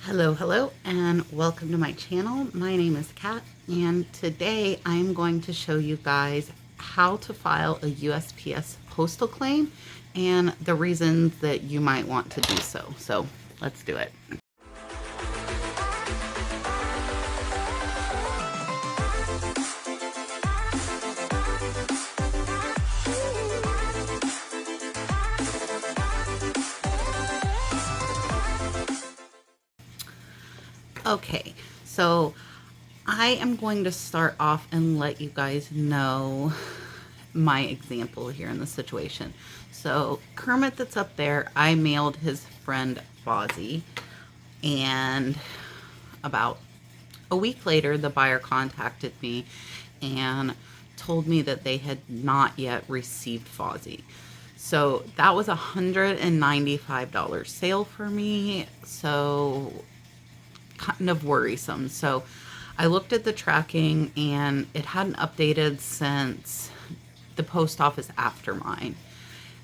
Hello, and welcome to my channel. My name is Kat, and today I'm going to show you guys how to file a USPS postal claim and the reasons that you might want to do so. So let's do it. Okay, so I am going to start off and let you guys know my example here in the situation. So Kermit that's up there, I mailed his friend Fozzie, and about a week later, the buyer contacted me and told me that they had not yet received Fozzie. So that was $195 sale for me. So kind of worrisome. So I looked at the tracking and it hadn't updated since the post office after mine.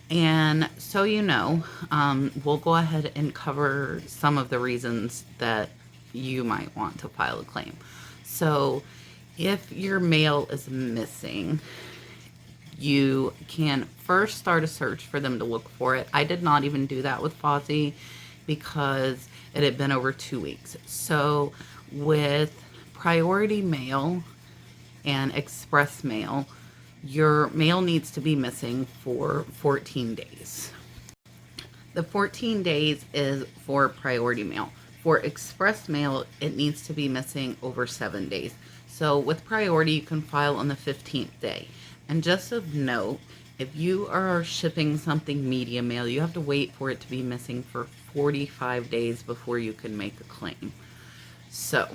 And so, we'll go ahead and cover some of the reasons that you might want to file a claim. So if your mail is missing, you can first start a search for them to look for it. I did not even do that with Fozzie because it had been over 2 weeks. So with priority mail and express mail, your mail needs to be missing for 14 days. The 14 days is for priority mail. For express mail, it needs to be missing over 7 days. So with priority, you can file on the 15th day. And just of note, if you are shipping something media mail, you have to wait for it to be missing for 45 days before you can make a claim. So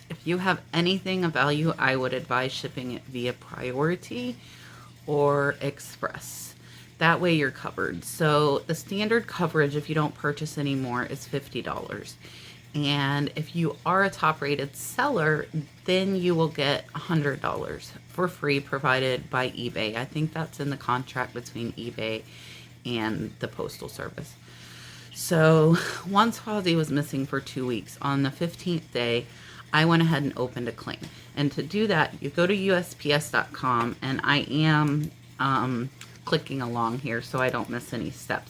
if you have anything of value, I would advise shipping it via priority or express. That way you're covered. So the standard coverage, if you don't purchase anymore, is $50. And if you are a top rated seller, then you will get $100 for free provided by eBay. I think that's in the contract between eBay and the Postal Service. So once Fozzie was missing for 2 weeks, on the 15th day, I went ahead and opened a claim. And to do that, you go to USPS.com, and I am clicking along here so I don't miss any steps.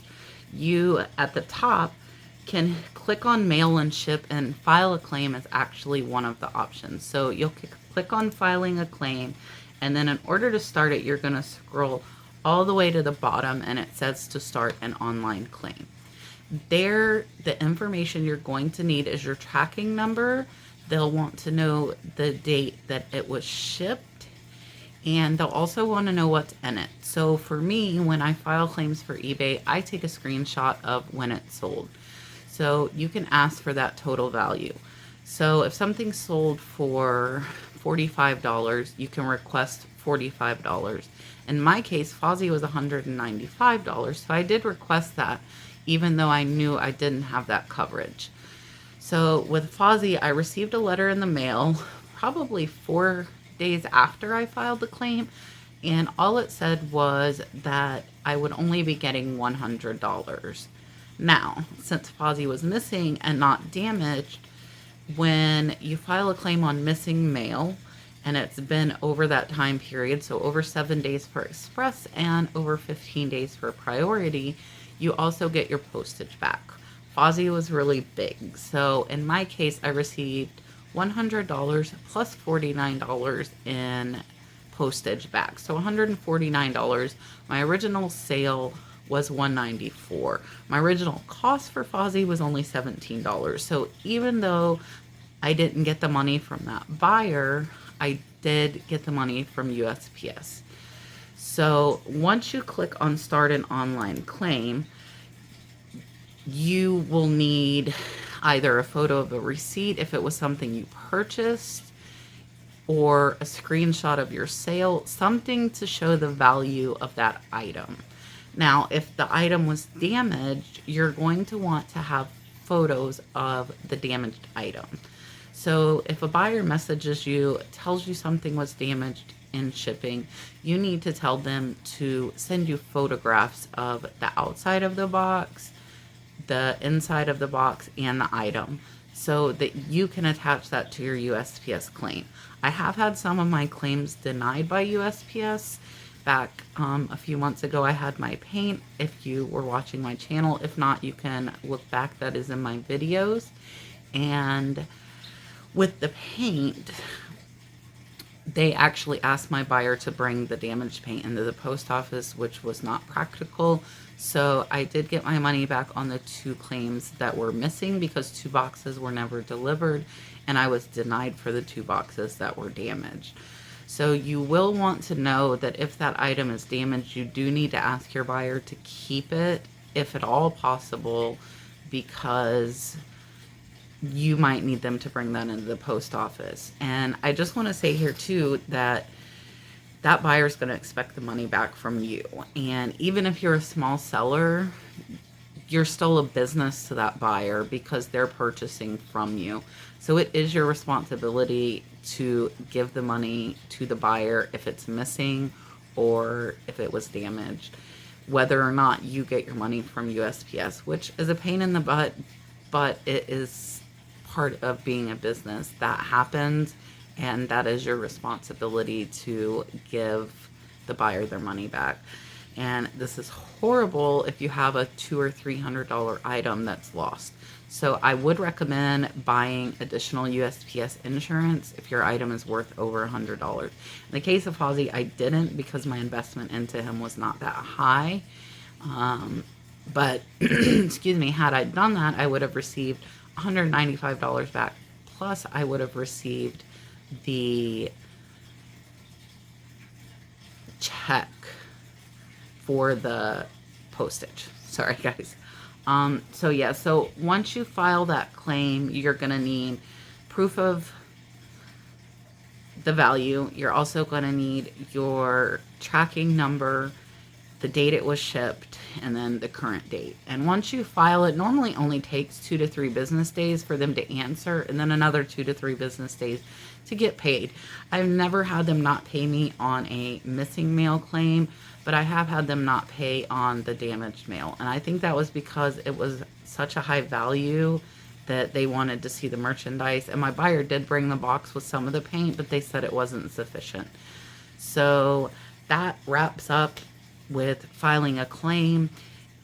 You, at the top, can click on mail and ship, and file a claim is actually one of the options. So you'll click on filing a claim, and then in order to start it, you're going to scroll all the way to the bottom, and it says to start an online claim. There, the information you're going to need is your tracking number. They'll want to know the date that it was shipped, and they'll also want to know what's in it. So for me, when I file claims for eBay, I take a screenshot of when it's sold. So you can ask for that total value. So if something's sold for $45, you can request $45. In my case, Fozzie was $195, so I did request that, even though I knew I didn't have that coverage. So with Fozzie, I received a letter in the mail probably 4 days after I filed the claim, and all it said was that I would only be getting $100. Now, since Fozzie was missing and not damaged, when you file a claim on missing mail, and it's been over that time period, so over 7 days for express and over 15 days for priority, you also get your postage back. Fozzie was really big, so in my case, I received $100 plus $49 in postage back, so $149. My original sale was $194. My original cost for Fozzie was only $17. So even though I didn't get the money from that buyer, I did get the money from USPS. So once you click on start an online claim, you will need either a photo of a receipt if it was something you purchased, or a screenshot of your sale, something to show the value of that item. Now, if the item was damaged, you're going to want to have photos of the damaged item. So if a buyer messages you, tells you something was damaged in shipping, you need to tell them to send you photographs of the outside of the box, the inside of the box, and the item, so that you can attach that to your USPS claim. I have had some of my claims denied by USPS. Back a few months ago, I had my paint. If you were watching my channel, if not, you can look back. That is in my videos. And with the paint, they actually asked my buyer to bring the damaged paint into the post office, which was not practical. So I did get my money back on the 2 claims that were missing because 2 boxes were never delivered, and I was denied for the 2 boxes that were damaged. So you will want to know that if that item is damaged, you do need to ask your buyer to keep it, if at all possible, because you might need them to bring that into the post office. And I just want to say here too that that buyer is going to expect the money back from you. And even if you're a small seller, you're still a business to that buyer because they're purchasing from you. So it is your responsibility to give the money to the buyer if it's missing or if it was damaged, whether or not you get your money from USPS, which is a pain in the butt, but it is part of being a business. That happens, and that is your responsibility to give the buyer their money back. And this is horrible if you have a $200 or $300 item that's lost. So I would recommend buying additional USPS insurance if your item is worth over $100. In the case of Fozzie, I didn't because my investment into him was not that high. But excuse me, had I done that, I would have received $195 back. Plus, I would have received the check for the postage. Sorry, guys. So yeah, so once you file that claim, you're going to need proof of the value. You're also going to need your tracking number, the date it was shipped, and then the current date. And once you file it, normally only takes 2 to 3 business days for them to answer, and then another 2 to 3 business days to get paid. I've never had them not pay me on a missing mail claim, but I have had them not pay on the damaged mail. And I think that was because it was such a high value that they wanted to see the merchandise. And my buyer did bring the box with some of the paint, but they said it wasn't sufficient. So that wraps up with filing a claim.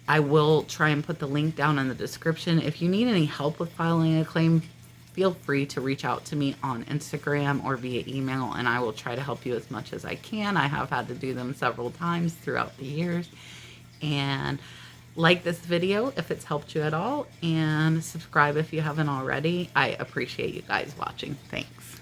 I will try and put the link down in the description. If you need any help with filing a claim, feel free to reach out to me on Instagram or via email, and I will try to help you as much as I can. I have had to do them several times throughout the years. And like this video if it's helped you at all, and subscribe if you haven't already. I appreciate you guys watching. Thanks.